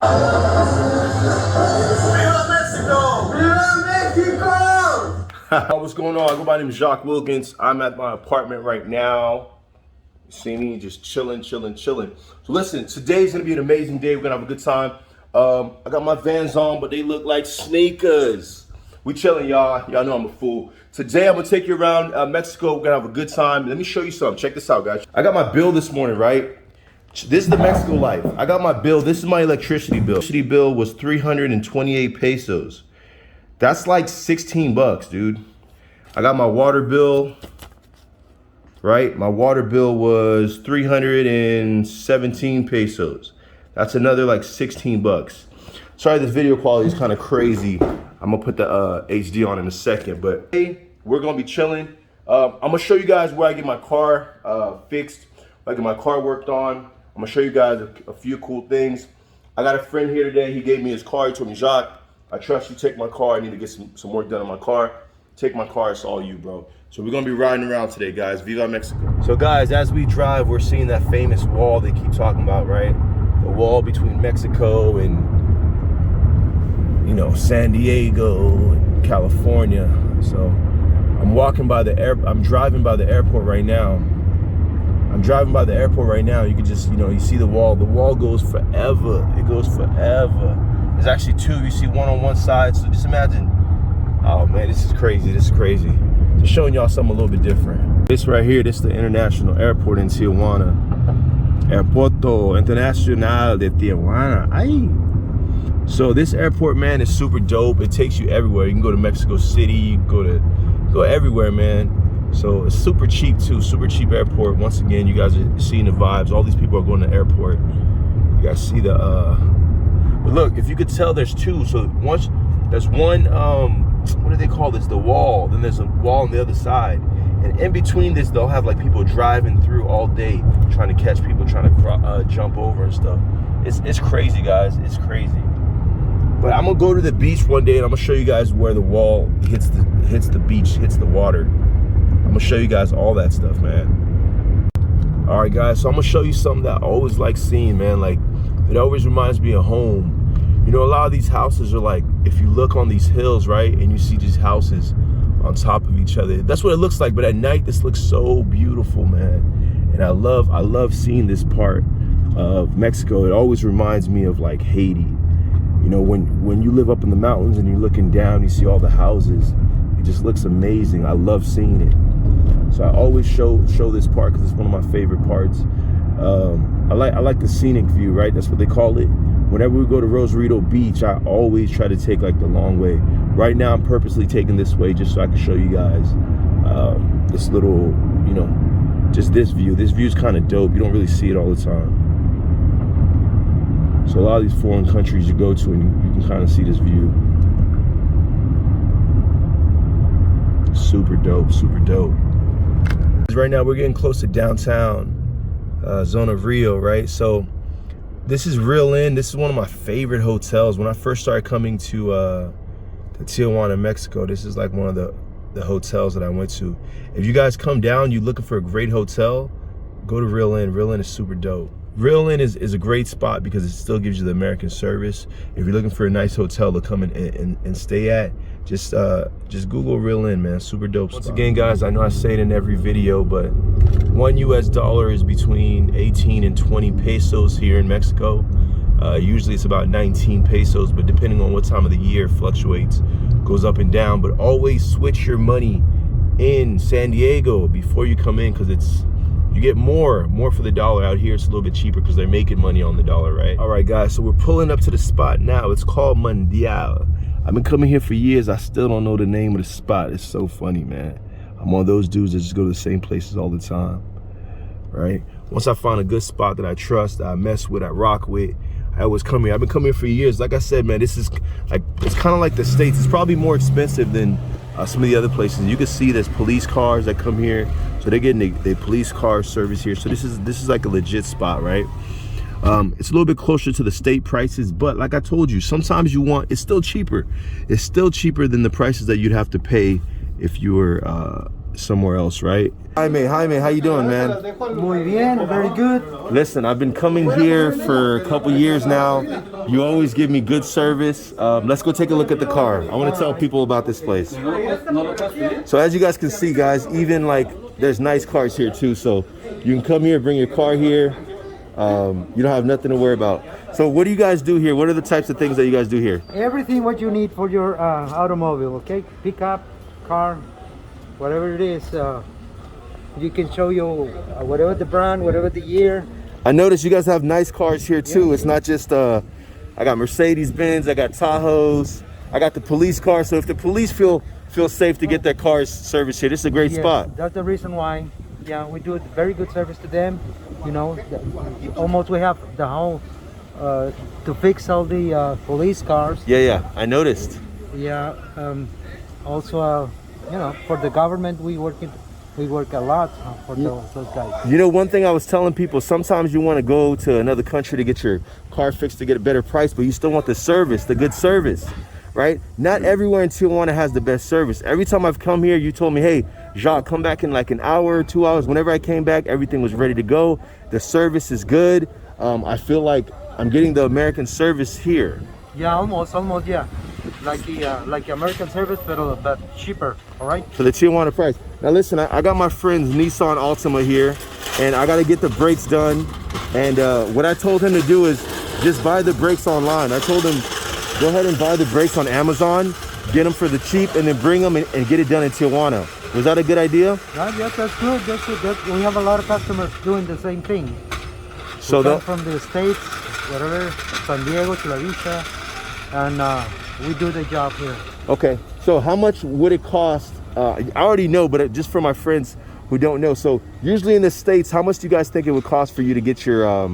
Viva Mexico! Viva Mexico! What's going on? My name is Jacques Wilkins. I'm at my apartment right now. You see me just chilling. So listen, today's gonna be an amazing day. We're gonna have a good time. I got my Vans on, but they look like sneakers. We chilling, y'all. Y'all know I'm a fool. Today I'm gonna take you around Mexico. We're gonna have a good time. Let me show you something. Check this out, guys. I got my bill this morning, right? This is the Mexico life. I got my bill. This is my electricity bill. Electricity bill was 328 pesos. That's like 16 bucks, dude. I got my water bill, right? My water bill was 317 pesos. That's another like 16 bucks. Sorry, this video quality is kind of crazy. I'm gonna put the HD on in a second, but hey, we're gonna be chilling. I'm gonna show you guys where I get my car fixed, where I get my car worked on. I'm gonna show you guys a few cool things. I got a friend here today. He gave me his car. He told me, Jacques, I trust you. Take my car. I need to get some work done on my car. Take my car. It's all you, bro. So we're gonna be riding around today, guys. Viva Mexico. So guys, as we drive, we're seeing that famous wall they keep talking about, right? The wall between Mexico and, you know, San Diego and California. So I'm walking by I'm driving by the airport right now. You can just, you know, you see the wall. The wall goes forever. It goes forever. There's actually two. You see one on one side. So just imagine. Oh man, this is crazy. Just showing y'all something a little bit different. This right here, this is the international airport in Tijuana. Aeropuerto Internacional de Tijuana. Ay. So this airport, man, is super dope. It takes you everywhere. You can go to Mexico City. You can go everywhere, man. So it's super cheap too, super cheap airport. Once again, you guys are seeing the vibes. All these people are going to the airport. You guys see the, but look, if you could tell, there's two. So once, there's one, what do they call this? The wall. Then there's a wall on the other side. And in between this, they'll have like people driving through all day, trying to catch people, trying to jump over and stuff. It's crazy, guys. It's crazy. But I'm gonna go to the beach one day and I'm gonna show you guys where the wall hits the beach, hits the water. I'm gonna show you guys all that stuff, man. All right, guys, so I'm gonna show you something that I always like seeing, man. Like, it always reminds me of home. You know, a lot of these houses are like, if you look on these hills, right, and you see these houses on top of each other, that's what it looks like. But at night, this looks so beautiful, man. And I love seeing this part of Mexico. It always reminds me of like Haiti. You know, when you live up in the mountains and you're looking down, you see all the houses. It just looks amazing. I love seeing it. So I always show this part because it's one of my favorite parts. I like the scenic view, right? That's what they call it. Whenever we go to Rosarito Beach, I always try to take like the long way. Right now, I'm purposely taking this way just so I can show you guys this little, you know, just this view. This view is kind of dope. You don't really see it all the time. So a lot of these foreign countries you go to and you can kind of see this view. Super dope, super dope. Right now we're getting close to downtown Zona Rio, right? So this is Real Inn. This is one of my favorite hotels. When I first started coming to Tijuana, Mexico, this is like one of the hotels that I went to. If you guys come down, you're looking for a great hotel, go to Real Inn. Real Inn is super dope. Real Inn is a great spot because it still gives you the American service. If you're looking for a nice hotel to come in and stay at, just Google Real Inn, man. Super dope spot. Once again, guys, I know I say it in every video, but $1 US is between 18 and 20 pesos here in Mexico. Usually it's about 19 pesos, but depending on what time of the year, it fluctuates, goes up and down. But always switch your money in San Diego before you come in, because you get more for the dollar. Out here it's a little bit cheaper because they're making money on the dollar, right? All right, guys, so we're pulling up to the spot now. It's called MUNDIAL. I've been coming here for years. I still don't know the name of the spot. It's so funny, man. I'm one of those dudes that just go to the same places all the time, right? Once I find a good spot that I trust, that I mess with, I rock with, I always come here. I've been coming here for years. Like I said, man, this is like, it's kind of like the States. It's probably more expensive than some of the other places. You can see there's police cars that come here, so they're getting the police car service here. So this is like a legit spot, right? It's a little bit closer to the state prices, but like I told you, sometimes it's still cheaper. It's still cheaper than the prices that you'd have to pay if you were somewhere else, right? Jaime, how you doing, man? Muy bien, very good. Listen, I've been coming here for a couple years now. You always give me good service. Let's go take a look at the car. I want to tell people about this place. So as you guys can see, guys, even like there's nice cars here too. So you can come here, bring your car here. You don't have nothing to worry about. So what do you guys do here? What are the types of things that you guys do here? Everything what you need for your automobile, okay? Pickup, car, whatever it is. You can show you whatever the brand, whatever the year. I noticed you guys have nice cars here too. It's not just I got Mercedes-Benz, I got Tahoes, I got the police car. So if the police feel safe to get their cars serviced here, this is a great spot. That's the reason why. Yeah, we do a very good service to them. You know, almost we have the whole to fix all the police cars. Yeah, I noticed. Yeah, also, you know, for the government, we work a lot for those guys. You know, one thing I was telling people, sometimes you want to go to another country to get your car fixed to get a better price, but you still want the service, the good service, right? Not everywhere in Tijuana has the best service. Every time I've come here, you told me, hey, Jacques, come back in like an hour, 2 hours. Whenever I came back, everything was ready to go. The service is good. I feel like I'm getting the American service here. Yeah, almost, yeah. Like the American service, but cheaper, all right? For the Tijuana price. Now listen, I got my friend's Nissan Altima here, and I got to get the brakes done. And what I told him to do is just buy the brakes online. I told him, go ahead and buy the brakes on Amazon, get them for the cheap, and then bring them and get it done in Tijuana. Was that a good idea? Yes, that's good. That's good. We have a lot of customers doing the same thing. So come from the States, whatever, San Diego, Chula Vista, and we do the job here. Okay, so how much would it cost? I already know, but just for my friends who don't know. So usually in the States, how much do you guys think it would cost for you to get your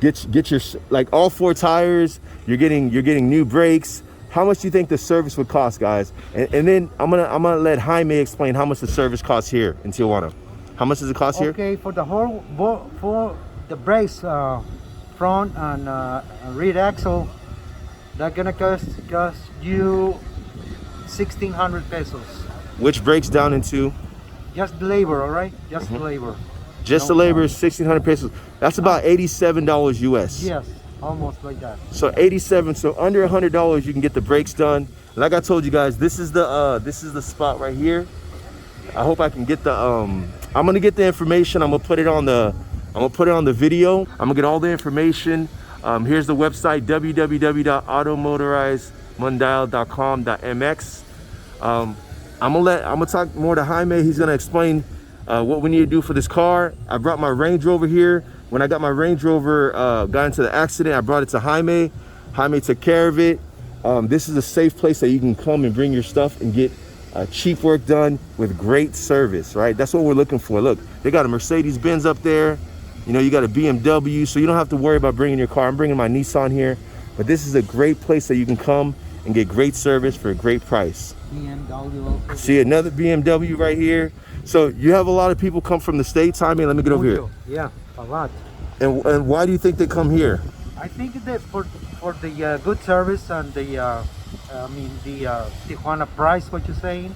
get your like all 4 tires? You're getting new brakes. How much do you think the service would cost, guys? And then I'm gonna let Jaime explain how much the service costs here in Tijuana. How much does it cost here? Okay, for the whole for the brakes, front and rear axle, that's gonna cost you 1,600 pesos. Which breaks down into? Just the labor, all right? Just the labor. Just the labor is 1,600 pesos. That's about $87 US. Yes, almost like that. So 87. So under $100, you can get the brakes done. Like I told you guys, this is the spot right here. I hope I can get the I'm gonna get the information. I'm gonna put it on the video. I'm gonna get all the information. Here's the website, www.automotorizmundial.com.mx. I'm gonna talk more to Jaime. He's gonna explain what we need to do for this car. I brought my Range Rover here. When I got my Range Rover got into the accident, I brought it to Jaime. Jaime took care of it. This is a safe place that you can come and bring your stuff and get cheap work done with great service, right? That's what we're looking for. Look, they got a Mercedes-Benz up there. You know, you got a BMW, so you don't have to worry about bringing your car. I'm bringing my Nissan here, but this is a great place that you can come and get great service for a great price. BMW. See another BMW right here. So you have a lot of people come from the States. Jaime, let me get over here. Yeah, a lot. And why do you think they come here? I think that for the good service and the Tijuana price, what you're saying,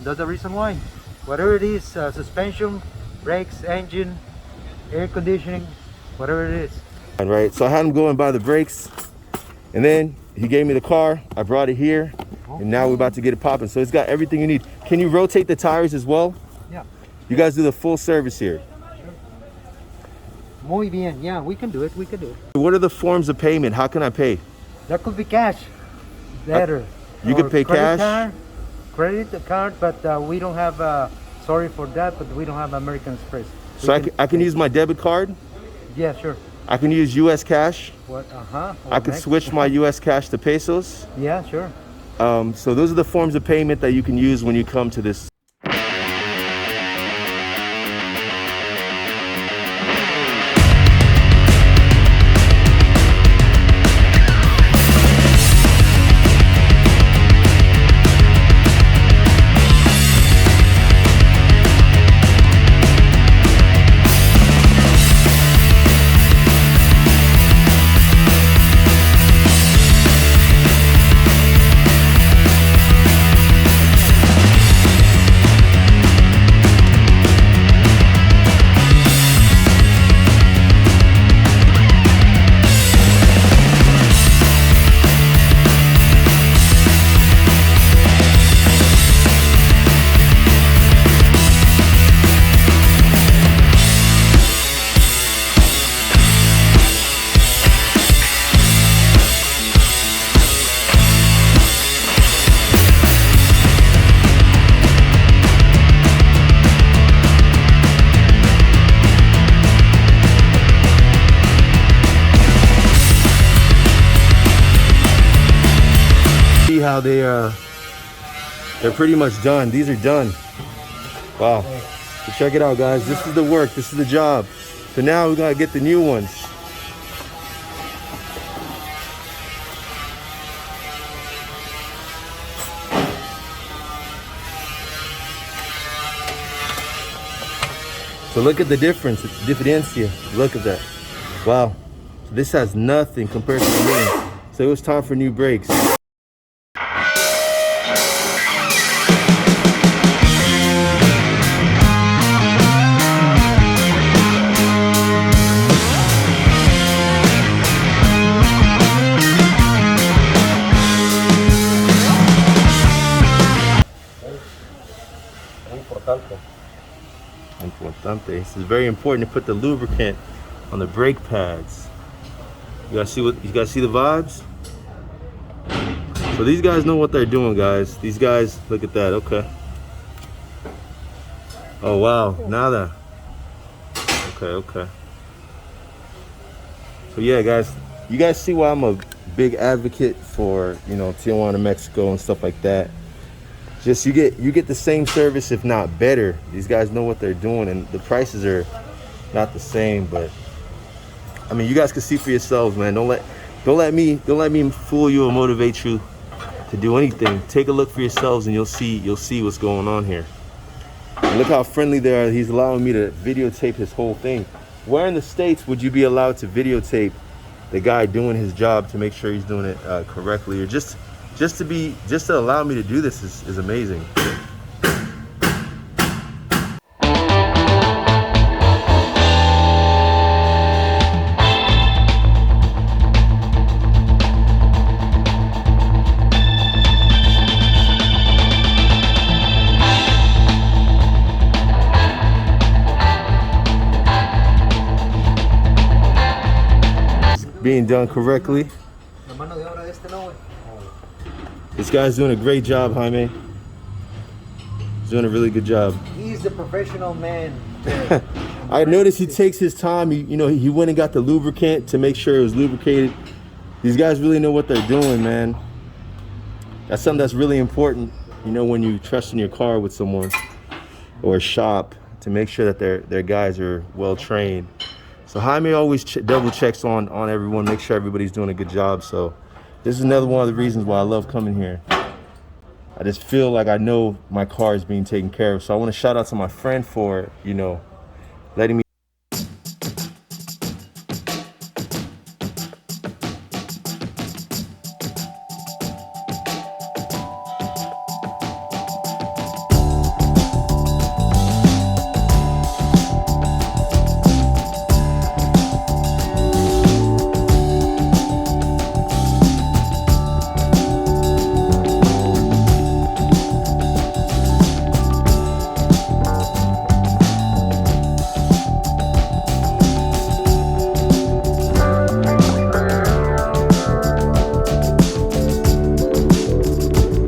that's the reason why. Whatever it is, suspension, brakes, engine, air conditioning, whatever it is. All right, so I had him go and buy the brakes, and then he gave me the car. I brought it here, and now we're about to get it popping. So it's got everything you need. Can you rotate the tires as well? Yeah. You guys do the full service here. Muy bien. Yeah, we can do it. We can do it. What are the forms of payment? How can I pay? That could be cash. Better. You could pay cash? Credit card, but we don't have, sorry for that, but we don't have American Express. So I can use my debit card? Yeah, sure. I can use US cash? What? I can switch my US cash to pesos? Yeah, sure. So those are the forms of payment that you can use when you come to this. how they're pretty much done. These are done. Wow. So check it out, guys. This is the work. This is the job. So now we gotta get the new ones. So look at the difference. It's Differencia. Look at that. Wow. So this has nothing compared to the new. So it was time for new brakes. Importante. This is very important to put the lubricant on the brake pads. You guys see the vibes? So these guys know what they're doing, guys. These guys, look at that. Okay. Oh wow, nada. Okay. So yeah, guys, you guys see why I'm a big advocate for, you know, Tijuana, Mexico and stuff like that. Just you get the same service, if not better. These guys know what they're doing, and the prices are not the same, but I mean, you guys can see for yourselves, man. Don't let me fool you or motivate you to do anything. Take a look for yourselves, and you'll see what's going on here. And look how friendly they are. He's allowing me to videotape his whole thing. Where in the States would you be allowed to videotape the guy doing his job to make sure he's doing it correctly, or just to allow me to do this is amazing. It's being done correctly. This guy's doing a great job, Jaime. He's doing a really good job. He's the professional man. I noticed he takes his time. He went and got the lubricant to make sure it was lubricated. These guys really know what they're doing, man. That's something that's really important, when you trust in your car with someone or a shop, to make sure that their guys are well trained. So Jaime always double checks on everyone, make sure everybody's doing a good job. So this is another one of the reasons why I love coming here. I just feel like I know my car is being taken care of. So I want to shout out to my friend for, letting me